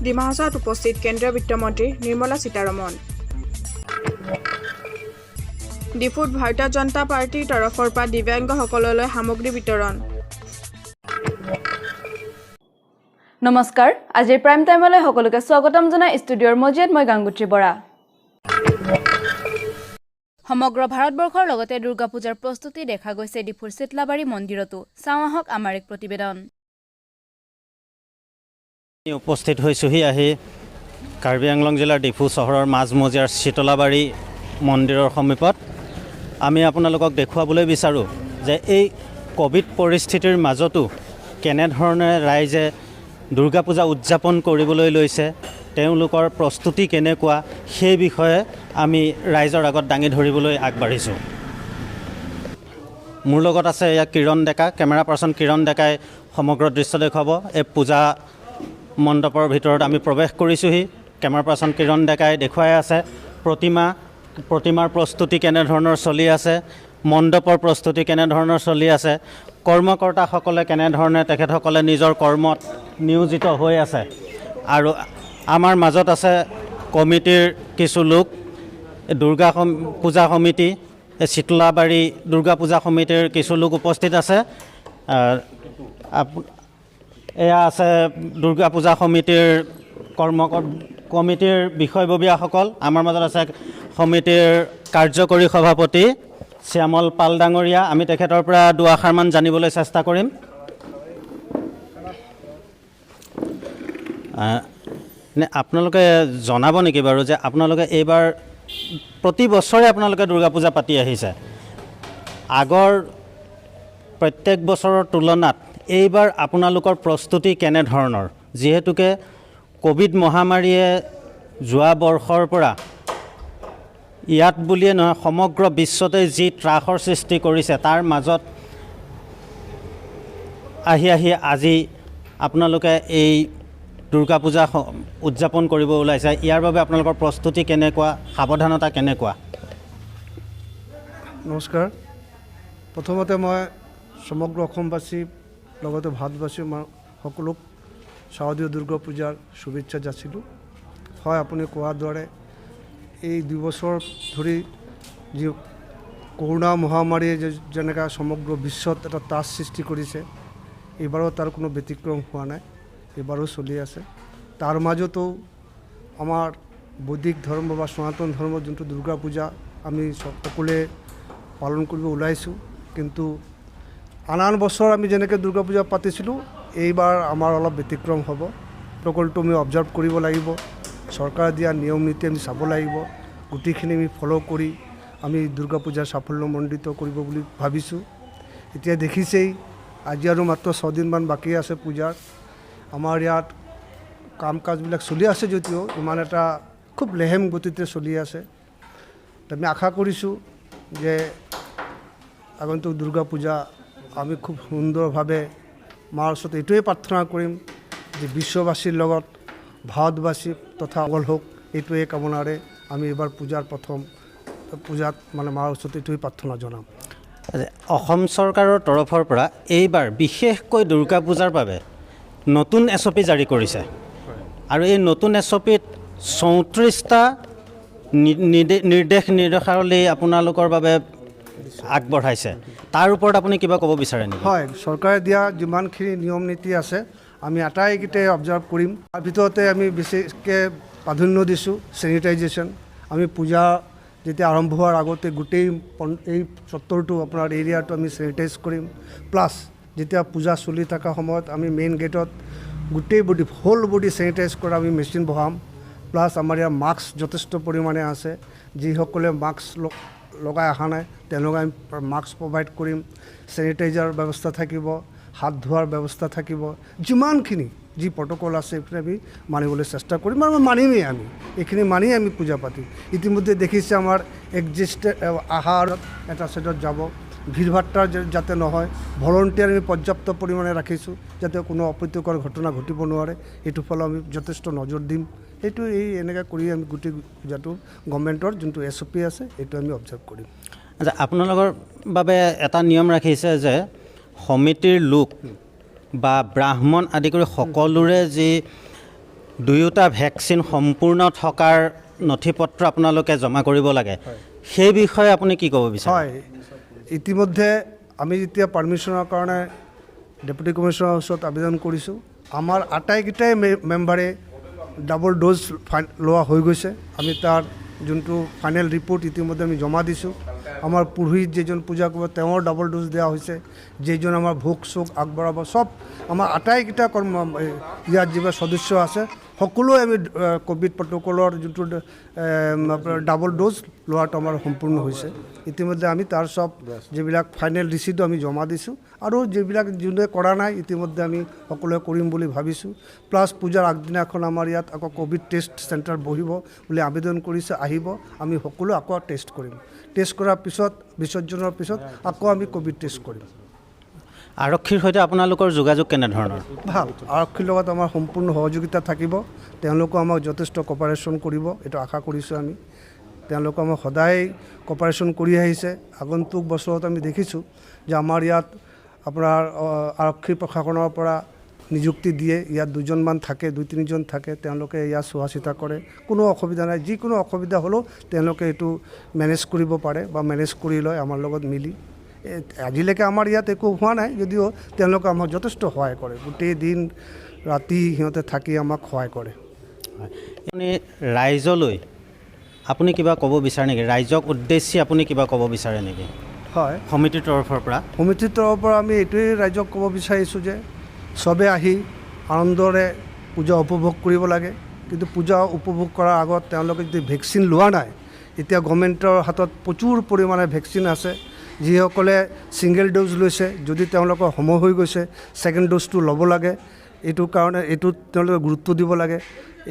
ডিমা হাছাওত উপস্থিত কেন্দ্ৰীয় বিত্তমন্ত্ৰী নিৰ্মলা সীতাৰমণ। ডিফুত ভাৰতীয় জনতা পাৰ্টিৰ তৰফৰ পৰা দিব্যাংগসকললৈ সামগ্ৰী বিতৰণ। নমস্কাৰ, আজিৰ প্ৰাইম টাইমলৈ সকলোকে স্বাগতম জনাই ষ্টুডিঅ'ৰ মজিয়াত মই গাংগুত্ৰী বৰা। সমগ্ৰ ভাৰতবৰ্ষৰ লগতে দুৰ্গা পূজাৰ প্ৰস্তুতি দেখা গৈছে ডিফুৰ চিতলাবাৰী মন্দিৰতো। চাওঁ আহক আমাৰ এক প্ৰতিবেদন। উপস্থিত হৈছোহি আহি কাৰ্বি আংলং জিলাৰ ডিফু চহৰৰ মাজমজিয়াৰ চিতলাবাৰী মন্দিৰৰ সমীপত। আমি আপোনালোকক দেখুৱাবলৈ বিচাৰোঁ যে এই ক'ভিড পৰিস্থিতিৰ মাজতো কেনেধৰণে ৰাইজে দুৰ্গা পূজা উদযাপন কৰিবলৈ লৈছে, তেওঁলোকৰ প্ৰস্তুতি কেনেকুৱা, সেই বিষয়ে আমি ৰাইজৰ আগত দাঙি ধৰিবলৈ আগবাঢ়িছোঁ। মোৰ লগত আছে ইয়াত কিৰণ ডেকা, কেমেৰা পাৰ্চন কিৰণ ডেকাই সমগ্ৰ দৃশ্য দেখুৱাব। এই পূজা মণ্ডপৰ ভিতৰত আমি প্ৰৱেশ কৰিছোঁহি। কেমেৰা পাৰ্চন কিৰণ ডেকাই দেখুৱাই আছে প্ৰতিমাৰ প্ৰস্তুতি কেনেধৰণৰ চলি আছে, মণ্ডপৰ প্ৰস্তুতি কেনেধৰণৰ চলি আছে, কৰ্মকৰ্তাসকলে কেনেধৰণে তেখেতসকলে নিজৰ কৰ্মত নিয়োজিত হৈ আছে। আৰু আমাৰ মাজত আছে কমিটিৰ কিছু লোক, দুৰ্গা পূজা সমিতি, চিতলাবাৰী দুৰ্গা পূজা সমিতিৰ কিছু লোক উপস্থিত আছে। এয়া আছে দুৰ্গা পূজা সমিতিৰ কমিটিৰ বিষয়ববীয়াসকল। আমাৰ মাজত আছে সমিতিৰ কাৰ্যকৰী সভাপতি শ্যামল পাল ডাঙৰীয়া। আমি তেখেতৰ পৰা দুআষাৰমান জানিবলৈ চেষ্টা কৰিম। আপোনালোকে জনাব নেকি বাৰু যে আপোনালোকে এইবাৰ প্ৰতি বছৰে আপোনালোকে দুৰ্গা পূজা পাতি আহিছে, আগৰ প্ৰত্যেক বছৰৰ তুলনাত এইবাৰ আপোনালোকৰ প্ৰস্তুতি কেনেধৰণৰ? যিহেতুকে ক'ভিড মহামাৰীয়ে যোৱা বৰ্ষৰ পৰা ইয়াত বুলিয়ে নহয় সমগ্ৰ বিশ্বতে যি ত্ৰাসৰ সৃষ্টি কৰিছে, তাৰ মাজত আহি আজি আপোনালোকে এই দুৰ্গা পূজা উদযাপন কৰিব ওলাইছে। ইয়াৰ বাবে আপোনালোকৰ প্ৰস্তুতি কেনেকুৱা, সাৱধানতা কেনেকুৱা? নমস্কাৰ। প্ৰথমতে মই সমগ্ৰ অসমবাসী লগতে ভাৰতবাসী সকলোক শাৰদীয় দুৰ্গা পূজাৰ শুভেচ্ছা যাচিলোঁ। হয়, আপুনি কোৱাৰ দৰে এই 2 বছৰ ধৰি যি কৰোণা মহামাৰীয়ে যেনেকৈ সমগ্ৰ বিশ্বত এটা ত্ৰাস সৃষ্টি কৰিছে, এইবাৰো তাৰ কোনো ব্যতিক্ৰম হোৱা নাই, এইবাৰো চলি আছে। তাৰ মাজতো আমাৰ বৈদিক ধৰ্ম বা সনাতন ধৰ্মৰ যোনটো দুৰ্গা পূজা আমি সকলোৱে পালন কৰিব ওলাইছোঁ। কিন্তু আন বছৰ আমি যেনেকৈ দুৰ্গা পূজা পাতিছিলোঁ, এইবাৰ আমাৰ অলপ ব্যতিক্ৰম হ'ব। প্ৰকল্পটো আমি অবজাৰ্ভ কৰিব লাগিব, চৰকাৰে দিয়া নিয়ম নীতি আমি চাব লাগিব, গোটেইখিনি আমি ফ'ল' কৰি আমি দুৰ্গা পূজাৰ সাফল্যমণ্ডিত কৰিব বুলি ভাবিছোঁ। এতিয়া দেখিছেই আজি আৰু মাত্ৰ 6 দিনমান বাকী আছে পূজাৰ। আমাৰ ইয়াত কাম কাজবিলাক চলি আছে যদিও ইমান এটা খুব লেহেম গতিতে চলি আছে। আমি আশা কৰিছোঁ যে আগন্তুক দুৰ্গা পূজা আমি খুব সুন্দৰভাৱে মাৰ ওচৰত এইটোৱে প্ৰাৰ্থনা কৰিম যে বিশ্ববাসীৰ লগত ভাৰতবাসী তথা মংগল হওক, এইটোৱে কামনাৰে আমি এইবাৰ প্ৰথম পূজাত মাৰ ওচৰত এইটোৱে প্ৰাৰ্থনা জনাম। অসম চৰকাৰৰ তৰফৰ পৰা এইবাৰ বিশেষকৈ দুৰ্গা পূজাৰ বাবে নতুন SOP জাৰি কৰিছে আৰু এই নতুন SOPত 34টা নিৰ্দেশাৱলী আপোনালোকৰ বাবে আগবঢ়াইছে। তাৰ ওপৰত আপুনি কিবা ক'ব বিচাৰে নেকি? হয়, চৰকাৰে দিয়া যিমানখিনি নিয়ম নীতি আছে আমি আটাইকেইটাই অবজাৰ্ভ কৰিম। তাৰ ভিতৰতে আমি বিশেষকৈ প্ৰাধান্য দিছোঁ চেনিটাইজেশ্যন। আমি পূজা যেতিয়া আৰম্ভ হোৱাৰ আগতে গোটেই এই চত্বৰটো আপোনাৰ এৰিয়াটো আমি চেনিটাইজ কৰিম। প্লাছ যেতিয়া পূজা চলি থকা সময়ত আমি মেইন গেটত গোটেই হোল বডি চেনিটাইজ কৰা আমি মেচিন বহাম। প্লাছ আমাৰ ইয়াৰ মাস্ক যথেষ্ট পৰিমাণে আছে, যিসকলে মাস্ক লগাই অহা নাই তেওঁলোকে আমি মাস্ক প্ৰভাইড কৰিম। চেনিটাইজাৰ ব্যৱস্থা থাকিব, হাত ধোৱাৰ ব্যৱস্থা থাকিব। যিমানখিনি যি প্ৰট'কল আছে এইখিনি আমি মানিবলৈ চেষ্টা কৰিম আৰু মানিমেই। আমি এইখিনি মানি আমি পূজা পাতিম। ইতিমধ্যে দেখিছে আমাৰ আহাৰত এটা ছাইডত যাব, ভিৰ ভাট্টা যাতে নহয়, ভলণ্টিয়াৰ আমি পৰ্যাপ্ত পৰিমাণে ৰাখিছোঁ যাতে কোনো অপ্ৰীতিকৰ ঘটনা ঘটিব নোৱাৰে। এইটো ফালে আমি যথেষ্ট নজৰ দিম। এইটো এনেকৈ কৰি আমি গোটেই পূজাটো গভৰ্ণমেণ্টৰ যোনটো SOP আছে এইটো আমি অবজাৰ্ভ কৰিম। আচ্ছা, আপোনালোকৰ বাবে এটা নিয়ম ৰাখিছে যে সমিতিৰ লোক বা ব্ৰাহ্মণ আদি কৰি সকলোৰে যি দুয়োটা ভেকচিন সম্পূৰ্ণ থকাৰ নথি-পত্ৰ আপোনালোকে জমা কৰিব লাগে সেই বিষয়ে আপুনি কি ক'ব বিচাৰে? হয়, ইতিমধ্যে আমি যেতিয়া পাৰ্মিশ্যনৰ কাৰণে ডেপুটি কমিশ্যনাৰৰ ওচৰত আবেদন কৰিছোঁ, আমাৰ আটাইকেইটাই মেম্বাৰে ডাবল ড'জ লোৱা হৈ গৈছে। আমি তাৰ যোনটো ফাইনেল ৰিপৰ্ট ইতিমধ্যে আমি জমা দিছোঁ। আমাৰ পুৰোহিত যিজন পূজা কৰিব তেওঁৰ ডাবল ড'জ দিয়া হৈছে, যিজন আমাৰ ভোগ চোগ আগবঢ়াব, চব আমাৰ আটাইকেইটা ইয়াত যিবিলাক সদস্য আছে সকলোৱে আমি ক'ভিড প্ৰট'কলৰ যোনটো ডাবল ড'জ লোৱাটো আমাৰ সম্পূৰ্ণ হৈছে। ইতিমধ্যে আমি তাৰ চব যিবিলাক ফাইনেল ৰিচিটো আমি জমা দিছোঁ আৰু যিবিলাক যোনে কৰা নাই ইতিমধ্যে আমি সকলোৱে কৰিম বুলি ভাবিছোঁ। প্লাছ পূজাৰ আগদিনাখন আমাৰ ইয়াত আকৌ ক'ভিড টেষ্ট চেণ্টাৰ বহিব বুলি আবেদন কৰিছে, আহিব, আমি সকলো আকৌ টেষ্ট কৰিম। টেষ্ট কৰাৰ পিছত বিসৰ্জনৰ পিছত আকৌ আমি ক'ভিড টেষ্ট কৰিম। আৰক্ষীৰ সৈতে আপোনালোকৰ যোগাযোগ কেনেধৰণৰ? ভাল, আৰক্ষীৰ লগত আমাৰ সম্পূৰ্ণ সহযোগিতা থাকিব। তেওঁলোকো আমাক যথেষ্ট কপাৰেশ্যন কৰিব, এইটো আশা কৰিছোঁ আমি। তেওঁলোকে আমাক সদায় কপাৰেশ্যন কৰি আহিছে। আগন্তুক বছৰত আমি দেখিছোঁ যে আমাৰ ইয়াত আপোনাৰ আৰক্ষী প্ৰশাসনৰ পৰা নিযুক্তি দিয়ে, ইয়াত 2জনমান থাকে, 2-3জন থাকে, তেওঁলোকে ইয়াত চোৱা চিতা কৰে, কোনো অসুবিধা নাই। যিকোনো অসুবিধা হ'লেও তেওঁলোকে এইটো মেনেজ কৰিব পাৰে বা মেনেজ কৰি লয় আমাৰ লগত মিলি। আজিলৈকে আমাৰ ইয়াত একো হোৱা নাই, যদিও তেওঁলোকে আমাক যথেষ্ট সহায় কৰে। গোটেই দিন ৰাতি সিহঁতে থাকি আমাক সহায় কৰে। আপুনি ৰাইজলৈ আপুনি কিবা ক'ব বিচাৰে নেকি? ৰাইজক উদ্দেশ্যি আপুনি কিবা ক'ব বিচাৰে নেকি? হয়, সমিতিৰ তৰফৰ পৰা আমি এইটোৱেই ৰাইজক ক'ব বিচাৰিছোঁ যে চবে আহি আনন্দৰে পূজা উপভোগ কৰিব লাগে। কিন্তু পূজা উপভোগ কৰাৰ আগত তেওঁলোকে যদি ভেকচিন লোৱা নাই, এতিয়া গভৰ্ণমেণ্টৰ হাতত প্ৰচুৰ পৰিমাণে ভেকচিন আছে। যিসকলে ছিংগল ড'জ লৈছে, যদি তেওঁলোকৰ সময় হৈ গৈছে ছেকেণ্ড ড'জটো ল'ব লাগে। এইটো কাৰণে এইটোত তেওঁলোকে গুৰুত্ব দিব লাগে।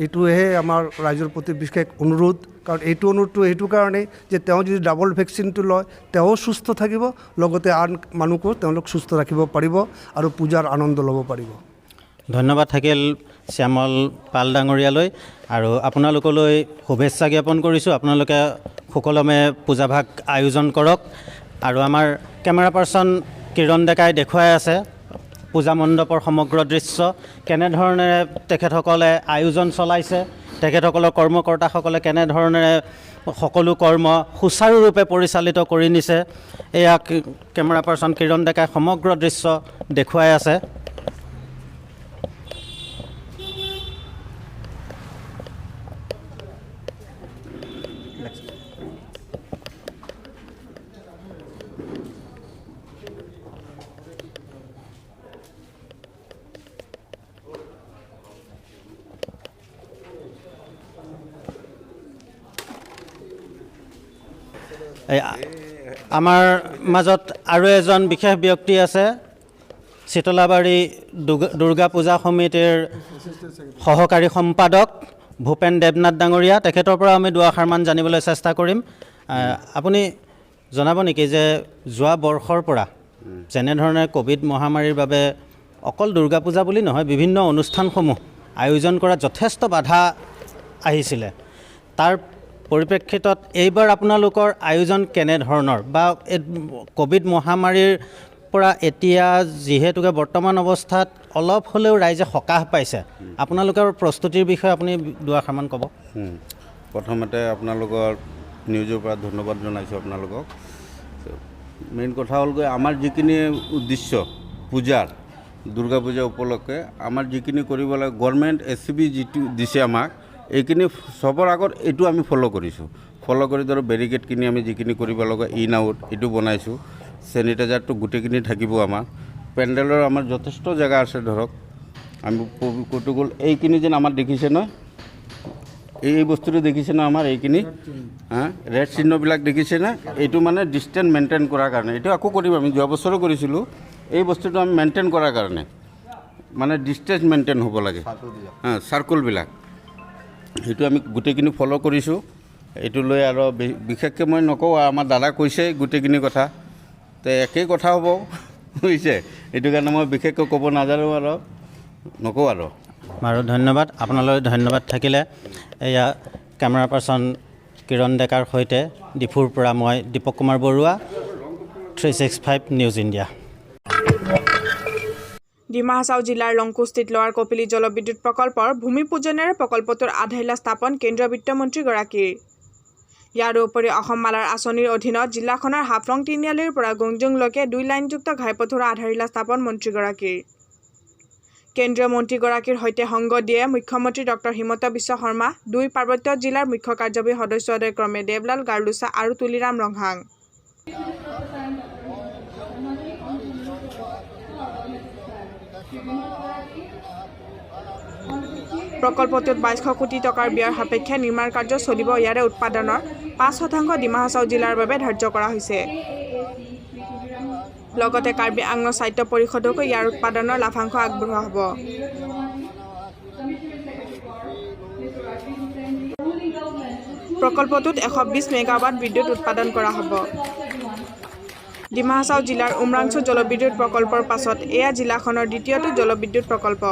এইটোহে আমাৰ ৰাইজৰ প্ৰতি বিশেষ অনুৰোধ। কাৰণ এইটো অনুৰোধটো এইটো কাৰণেই যে তেওঁ যদি ডাবল ভেকচিনটো লয় তেওঁ সুস্থ থাকিব, লগতে আন মানুহকো তেওঁলোক সুস্থ ৰাখিব পাৰিব আৰু পূজাৰ আনন্দ ল'ব পাৰিব। ধন্যবাদ থাকিল শ্যামল পাল ডাঙৰীয়ালৈ, আৰু আপোনালোকলৈ শুভেচ্ছা জ্ঞাপন কৰিছোঁ। আপোনালোকে সুকলমে পূজাভাগ আয়োজন কৰক। আৰু আমাৰ কেমেৰা পাৰ্চন কিৰণ ডেকাই দেখুৱাই আছে পূজা মণ্ডপৰ সমগ্ৰ দৃশ্য, কেনেধৰণেৰে তেখেতসকলে আয়োজন চলাইছে, তেখেতসকলৰ কৰ্মকৰ্তাসকলে কেনেধৰণেৰে সকলো কৰ্ম সুচাৰুৰূপে পৰিচালিত কৰি নিছে। এয়া কেমেৰা পাৰ্চন কিৰণ ডেকাই সমগ্ৰ দৃশ্য দেখুৱাই আছে। আমাৰ মাজত আৰু এজন বিশেষ ব্যক্তি আছে, চিতলাবাৰী দুৰ্গা পূজা সমিতিৰ সহকাৰী সম্পাদক ভূপেন দেৱনাথ ডাঙৰীয়া। তেখেতৰ পৰা আমি দুআষাৰমান জানিবলৈ চেষ্টা কৰিম। আপুনি জনাব নেকি যে যোৱা বৰ্ষৰ পৰা যেনেধৰণে ক'ভিড মহামাৰীৰ বাবে অকল দুৰ্গা পূজা বুলি নহয়, বিভিন্ন অনুষ্ঠানসমূহ আয়োজন কৰাত যথেষ্ট বাধা আহিছিলে, তাৰ পৰিপ্ৰেক্ষিতত এইবাৰ আপোনালোকৰ আয়োজন কেনেধৰণৰ, বা ক'ভিড মহামাৰীৰ পৰা এতিয়া যিহেতুকে বৰ্তমান অৱস্থাত অলপ হ'লেও ৰাইজে সকাহ পাইছে, আপোনালোকৰ প্ৰস্তুতিৰ বিষয়ে আপুনি দুআষাৰমান ক'ব। প্ৰথমতে আপোনালোকৰ নিউজৰ পৰা ধন্যবাদ জনাইছোঁ আপোনালোকক। মেইন কথা হ'লগৈ আমাৰ যিখিনি উদ্দেশ্য পূজাৰ দুৰ্গা পূজা উপলক্ষে আমাৰ যিখিনি কৰিব লাগে, গভৰ্ণমেণ্ট SCB যিটো দিছে আমাক, এইখিনি চবৰ আগত এইটো আমি ফ'ল' কৰিছোঁ। ফ'ল' কৰি ধৰক বেৰিকেড কিনি আমি যিখিনি কৰিব লগা ইন আউট এইটো বনাইছোঁ। চেনিটাইজাৰটো গোটেইখিনি থাকিব আমাৰ। পেণ্ডেলৰ আমাৰ যথেষ্ট জেগা আছে। ধৰক আমি ক'তো গ'ল এইখিনি যেন আমাৰ দেখিছে নহয়, এই বস্তুটো দেখিছে ন আমাৰ এইখিনি ৰেড চিহ্নবিলাক দেখিছে না, এইটো মানে ডিষ্টেঞ্চ মেইনটেইন কৰাৰ কাৰণে। এইটো আকৌ কৰিম, আমি যোৱা বছৰো কৰিছিলোঁ। এই বস্তুটো আমি মেইনটেইন কৰাৰ কাৰণে, মানে ডিষ্টেঞ্চ মেইনটেইন হ'ব লাগে, চাৰ্কুলবিলাক। সেইটো আমি গোটেইখিনি ফ'ল' কৰিছোঁ। এইটো লৈ আৰু বিশেষকৈ মই নকওঁ, আমাৰ দাদা কৈছে গোটেইখিনি কথা, তো একেই কথা হ'ব বুজিছে। এইটো কাৰণে মই বিশেষকৈ ক'ব নাজানো আৰু নকওঁ আৰু। বাৰু ধন্যবাদ, আপোনালৈ ধন্যবাদ থাকিলে। এয়া কেমেৰা পাৰ্চন কিৰণ ডেকাৰ সৈতে ডিফুৰ পৰা মই দীপক কুমাৰ বৰুৱা, 365 নিউজ ইণ্ডিয়া। ডিমা হাছাও জিলাৰ লংকুস্থিত লোৱাৰ কপিলী জলবিদ্যুৎ প্ৰকল্পৰ ভূমি পূজনেৰে প্ৰকল্পটোৰ আধাৰিলা স্থাপন কেন্দ্ৰীয় বিত্তমন্ত্ৰীগৰাকীৰ। ইয়াৰ উপৰি অসম মালাৰ আঁচনিৰ অধীনত জিলাখনৰ হাফলং তিনিআলিৰ পৰা গুংজুংলৈকে 2 লাইনযুক্ত ঘাইপথৰ আধাৰিলা স্থাপন মন্ত্ৰীগৰাকীৰ। কেন্দ্ৰীয় মন্ত্ৰীগৰাকীৰ সৈতে সংগ দিয়ে মুখ্যমন্ত্ৰী ডক্টৰ হিমন্ত বিশ্ব শৰ্মা, 2 পাৰ্বত্য জিলাৰ মুখ্য কাৰ্যবাহী সদস্যদ্বয় ক্ৰমে দেৱলাল গাৰ্লুচা আৰু তুলিৰাম ৰংহাং। প্ৰকল্পটোত 2200 কোটি টকাৰ ব্যয়ৰ সাপেক্ষে নিৰ্মাণ কাৰ্য চলিব। ইয়াৰে উৎপাদনৰ 5% ডিমা হাছাও জিলাৰ বাবে ধাৰ্য কৰা হৈছে। লগতে কাৰ্বি আংলং সাহিত্য পৰিষদকো ইয়াৰ উৎপাদনৰ লাভাংশ আগবঢ়োৱা হ'ব। প্ৰকল্পটোত 120 মেগাৱাট বিদ্যুৎ উৎপাদন কৰা হ'ব। ডিমা হাছাও জিলাৰ উমৰাংচু জলবিদ্যুৎ প্ৰকল্পৰ পাছত এয়া জিলাখনৰ দ্বিতীয়টো জলবিদ্যুৎ প্ৰকল্প।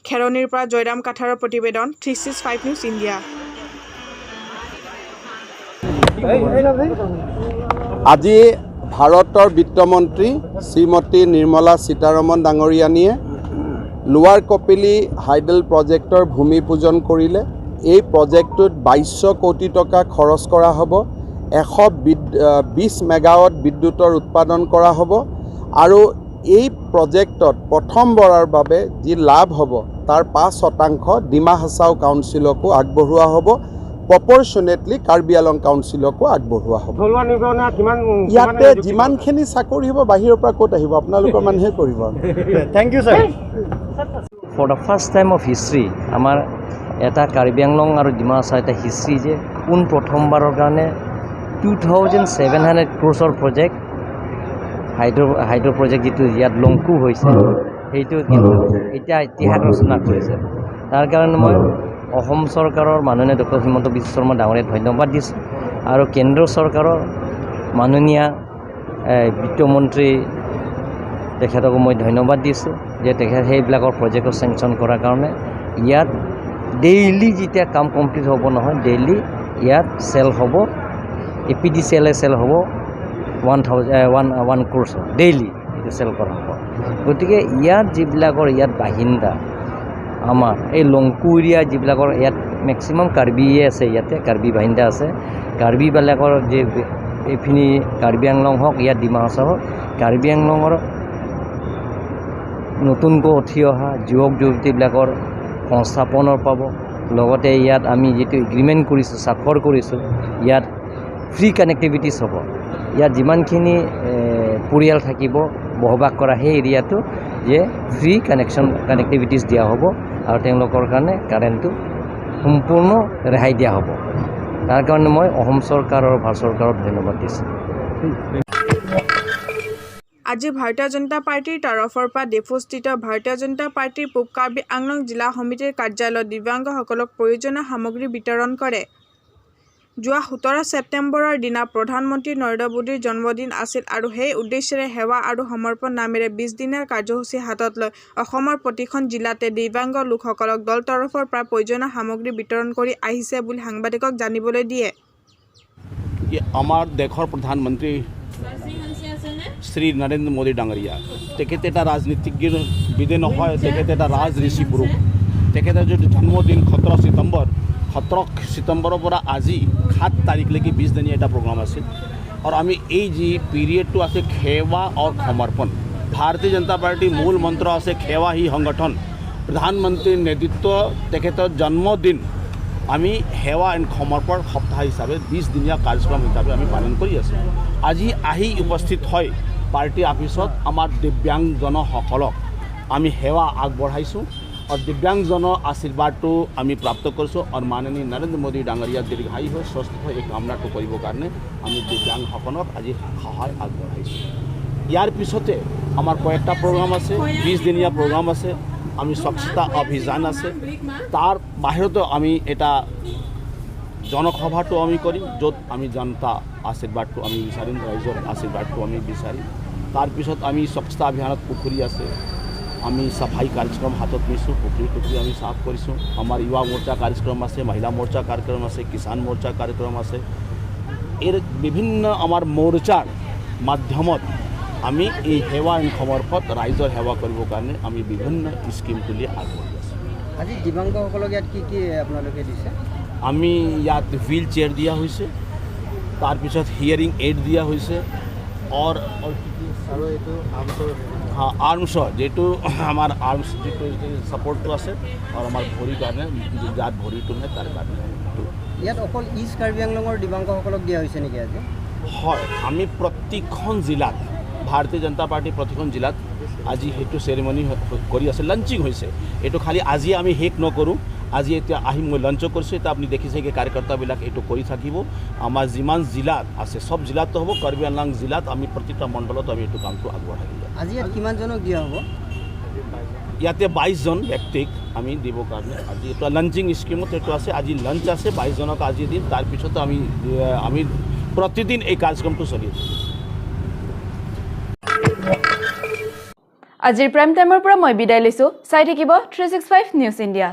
খেৰণিৰ পৰা জয়ৰাম কাঠাৰৰ প্ৰতিবেদন 365 নিউজ ইণ্ডিয়া। আজি ভাৰতৰ বিত্তমন্ত্ৰী শ্ৰীমতী নিৰ্মলা সীতাৰমণ ডাঙৰীয়ানীয়ে লোৱাৰ কপিলী হাইডেল প্ৰজেক্টৰ ভূমি পূজন কৰিলে। এই প্ৰজেক্টটোত 2200 কোটি টকা খৰচ কৰা হ'ব। 120 মেগাৱাট বিদ্যুতৰ উৎপাদন কৰা হ'ব আৰু এই প্ৰজেক্টত প্ৰথমবাৰৰ বাবে যি লাভ হ'ব তাৰ 5% ডিমা হাছাও কাউন্সিলকো আগবঢ়োৱা হ'ব। প্ৰপৰশ্যনেটলি কাৰ্বি আংলং কাউন্সিলকো আগবঢ়োৱা হ'ব। ইয়াতে যিমানখিনি চাকৰি হ'ব বাহিৰৰ পৰা ক'ত আহিব, আপোনালোকৰ মানুহে কৰিব। Thank you sir. For the first time of history আমাৰ এটা কাৰ্বি আংলং আৰু ডিমা হাছাও এটা হিষ্ট্ৰী যে পোন প্ৰথমবাৰৰ কাৰণে 2700 ক্ৰ'ৰ্ছৰ প্ৰজেক্ট হাইড্ৰ' প্ৰজেক্ট যিটো ইয়াত লংকু হৈছে সেইটো কিন্তু এতিয়া ইতিহাস ৰচনা কৰিছে। তাৰ কাৰণে মই অসম চৰকাৰৰ মাননীয় ডক্টৰ হিমন্ত বিশ্ব শৰ্মা ডাঙৰীয়াক ধন্যবাদ দিছোঁ আৰু কেন্দ্ৰ চৰকাৰৰ মাননীয় বিত্তমন্ত্ৰী তেখেতকো মই ধন্যবাদ দিছোঁ যে তেখেত সেইবিলাকৰ প্ৰজেক্টৰ চেংচন কৰাৰ কাৰণে। ইয়াত ডেইলি যেতিয়া কাম কমপ্লিট হ'ব নহয়, ডেইলি ইয়াত চেল হ'ব, APDCL চেল হ'ব 1 ক্ৰ'ৰ্ছ ডেইলি এইটো চেল কৰা হ'ব। গতিকে ইয়াত যিবিলাকৰ ইয়াত বাহিন্দা আমাৰ এই লংকু এৰিয়া যিবিলাকৰ ইয়াত মেক্সিমাম কাৰ্বিয়ে আছে, ইয়াতে কাৰ্বি বাহিন্দা আছে। কাৰ্বিবিলাকৰ যে এইখিনি কাৰ্বি আংলং হওক ইয়াত ডিমা হাছাও হওক, কাৰ্বি আংলঙৰ নতুনকৈ উঠি অহা যুৱক যুৱতীবিলাকৰ সংস্থাপনৰ পাব। লগতে ইয়াত আমি যিটো এগ্ৰিমেণ্ট কৰিছোঁ, স্বাক্ষৰ কৰিছোঁ, ইয়াত ফ্ৰী কানেক্টিভিটিছ হ'ব। ইয়াত যিমানখিনি পৰিয়াল থাকিব বসবাস কৰা সেই এৰিয়াটো যে ফ্ৰী কানেক্টিভিটিছ দিয়া হ'ব আৰু তেওঁলোকৰ কাৰণে কাৰেণ্টটো সম্পূৰ্ণ ৰেহাই দিয়া হ'ব। তাৰ কাৰণে মই অসম চৰকাৰ আৰু ভাৰত চৰকাৰক ধন্যবাদ দিছোঁ। আজি ভাৰতীয় জনতা পাৰ্টীৰ তৰফৰ পৰা ডিফুস্থিত ভাৰতীয় জনতা পাৰ্টীৰ পূব কাৰ্বি আংলং জিলা সমিতিৰ কাৰ্যালয়ত দিব্যাংগসকলক প্ৰয়োজনীয় সামগ্ৰী বিতৰণ কৰে। যোৱা 17 ছেপ্টেম্বৰৰ দিনা প্ৰধানমন্ত্ৰী নৰেন্দ্ৰ মোদীৰ জন্মদিন আছিল আৰু সেই উদ্দেশ্যেৰে সেৱা আৰু সমৰ্পণ নামেৰে 20 দিনীয়া কাৰ্যসূচী হাতত লৈ অসমৰ প্ৰতিখন জিলাতে দিব্যাংগ লোকসকলক দল তৰফৰ পৰা প্ৰয়োজনীয় সামগ্ৰী বিতৰণ কৰি আহিছে বুলি সাংবাদিকক জানিবলৈ দিয়ে। আমাৰ দেশৰ প্ৰধানমন্ত্ৰী শ্ৰী নৰেন্দ্ৰ মোদী ডাঙৰীয়া তেখেতে এটা ৰাজনীতিজ্ঞবিদে নহয়, তেখেতে এটা ৰাজঋষি পুৰুষ। তেখেতৰ যিটো জন্মদিন 17 ছেপ্টেম্বৰৰ পৰা আজি 7 তাৰিখলৈকে 20 দিনীয়া এটা প্ৰগ্ৰাম আছিল আৰু আমি এই যি পিৰিয়ডটো আছে সেৱা আৰু সমৰ্পণ। ভাৰতীয় জনতা পাৰ্টীৰ মূল মন্ত্ৰ আছে সেৱা হি সংগঠন। প্ৰধানমন্ত্ৰীৰ নেতৃত্ব তেখেতৰ জন্মদিন আমি সেৱা এণ্ড সমৰ্পণ সপ্তাহ হিচাপে 20 দিনীয়া কাৰ্যক্ৰম হিচাপে আমি পালন কৰি আছোঁ। আজি আহি উপস্থিত হয় পাৰ্টি অফিচত আমাৰ দিব্যাংগজনসকলক আমি সেৱা আগবঢ়াইছোঁ আৰু দিব্যাংগজনৰ আশীৰ্বাদটো আমি প্ৰাপ্ত কৰিছোঁ আৰু মাননীয় নৰেন্দ্ৰ মোদী ডাঙৰীয়া দীৰ্ঘায়ু হৈ সুস্থ হৈ এই কামনাটো কৰিবৰ কাৰণে আমি দিব্যাংগসকলক আজি সহায় আগবঢ়াইছোঁ। ইয়াৰ পিছতে আমাৰ কয়েকটা প্ৰগ্ৰাম আছে, 20 দিনীয়া প্ৰগ্ৰাম আছে, আমি স্বচ্ছতা অভিযান আছে, তাৰ বাহিৰতো আমি এটা জনসভাটো আমি কৰিম, য'ত আমি জনতা আশীৰ্বাদটো আমি বিচাৰিম, ৰাইজৰ আশীৰ্বাদটো আমি বিচাৰিম। তাৰপিছত আমি স্বচ্ছতা অভিযানত পুখুৰী আছে, আমি চাফাই কাৰ্যক্ৰম হাতত লৈছোঁ, পুখুৰী আমি চাফ কৰিছোঁ। আমাৰ যুৱা মৰ্চা কাৰ্যক্ৰম আছে, মহিলা মৰ্চা কাৰ্যক্ৰম আছে, কিষাণ মৰ্চা কাৰ্যক্ৰম আছে। এৰ বিভিন্ন আমাৰ মোৰ্চাৰ মাধ্যমত আমি এই সেৱা সমৰ্পত ৰাইজৰ সেৱা কৰিবৰ কাৰণে আমি বিভিন্ন স্কিম তুলি আগবাঢ়ি আছোঁ। আজি দিব্যাংগসকলক ইয়াত কি আপোনালোকে দিছে? আমি ইয়াত হুইল চেয়াৰ দিয়া হৈছে, তাৰপিছত হিয়াৰিং এইড দিয়া হৈছে, আৰু এইটো আৰ্মছৰ যিটো আমাৰ আৰ্মছ যিটো ছাপৰ্টটো আছে, আৰু আমাৰ ভৰিৰ কাৰণে যাত ভৰিটো নাই তাৰ কাৰণে। ইয়াত অকল ইষ্ট কাৰ্বি আংলঙৰ দিব্যাংগসকলক দিয়া হৈছে নেকি আজি? হয়, আমি প্ৰতিখন জিলাত ভাৰতীয় জনতা পাৰ্টি প্ৰতিখন জিলাত আজি সেইটো চেৰিমনি কৰি আছে, লঞ্চিং হৈছে। এইটো খালি আজি আমি শেষ নকৰোঁ, আজি এতিয়া আহি মই লঞ্চ কৰিছোঁ। এতিয়া আপুনি দেখিছে কি কাৰ্যকৰ্তাবিলাক এইটো কৰি থাকিব। আমাৰ যিমান জিলাত আছে চব জিলাতো হ'ব, কাৰ্বি আংলং জিলাত আমি প্ৰতিটা মণ্ডলত আমি এইটো কামটো আগবঢ়াই দিম। আজি ইয়াত কিমানজনক দিয়া হ'ব? ইয়াতে 22জন ব্যক্তিক আমি দিবৰ কাৰণে আজি এইটো লঞ্চিং স্কিমত এইটো আছে। আজি লঞ্চ আছে, 22জনক আজি দিম। তাৰপিছতো আমি প্ৰতিদিন এই কাৰ্যক্ৰমটো চলি আছে। আজিৰ প্ৰাইম টাইমৰ পৰা মই বিদায় লৈছোঁ। চাই থাকিব 365 নিউজ ইণ্ডিয়া।